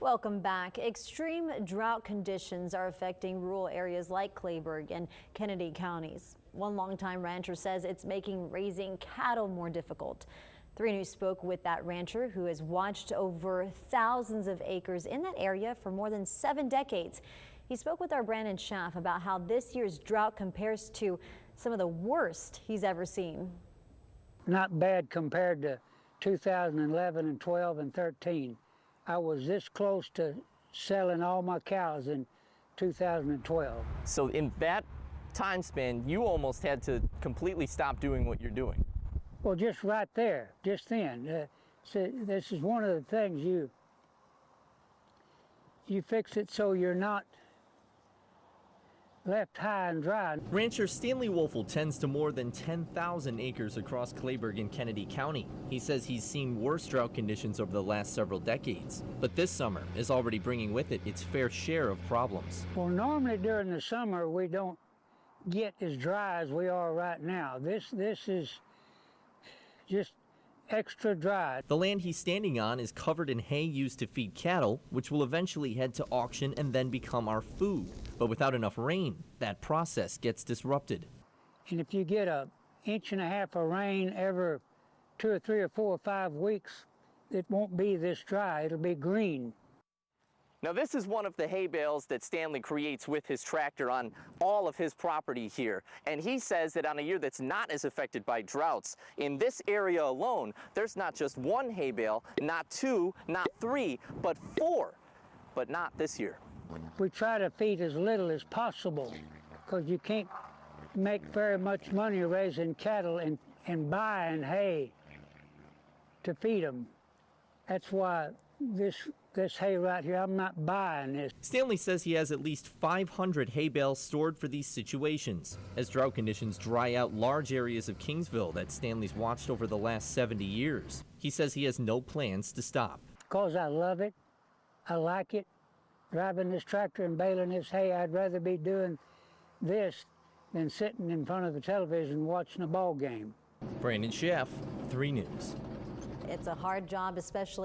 Welcome back. Extreme drought conditions are affecting rural areas like Kleberg and Kenedy counties. One longtime rancher says it's making raising cattle more difficult. 3 News spoke with that rancher who has watched over thousands of acres in that area for more than 7 decades. He spoke with our Brandon Schaff about how this year's drought compares to some of the worst he's ever seen. Not bad compared to 2011 and 12 and 13. I was this close to selling all my cows in 2012. So in that time span, you almost had to completely stop doing what you're doing. Well, just right there, just then. So this is one of the things you fix it so you're not left high and dry. Rancher Stanley Woelfel tends to more than 10,000 acres across Kleberg and Kenedy County. He says he's seen worse drought conditions over the last several decades, but this summer is already bringing with it its fair share of problems. Well, normally during the summer we don't get as dry as we are right now. This is just extra dry. The land he's standing on is covered in hay used to feed cattle, which will eventually head to auction and then become our food. But without enough rain, that process gets disrupted. And if you get an inch and a half of rain every 2 or 3 or 4 or 5 weeks, it won't be this dry, it'll be green. Now this is one of the hay bales that Stanley creates with his tractor on all of his property here. And he says that on a year that's not as affected by droughts, in this area alone, there's not just 1 hay bale, not 2, not 3, but 4. But not this year. We try to feed as little as possible because you can't make very much money raising cattle and buying hay to feed them. That's why this hay right here, I'm not buying this. Stanley says he has at least 500 hay bales stored for these situations. As drought conditions dry out large areas of Kingsville that Stanley's watched over the last 70 years, he says he has no plans to stop. Because I love it, I like it. Driving this tractor and baling this hay, I'd rather be doing this than sitting in front of the television watching a ball game. Brandon Schaff, 3 News. It's a hard job, especially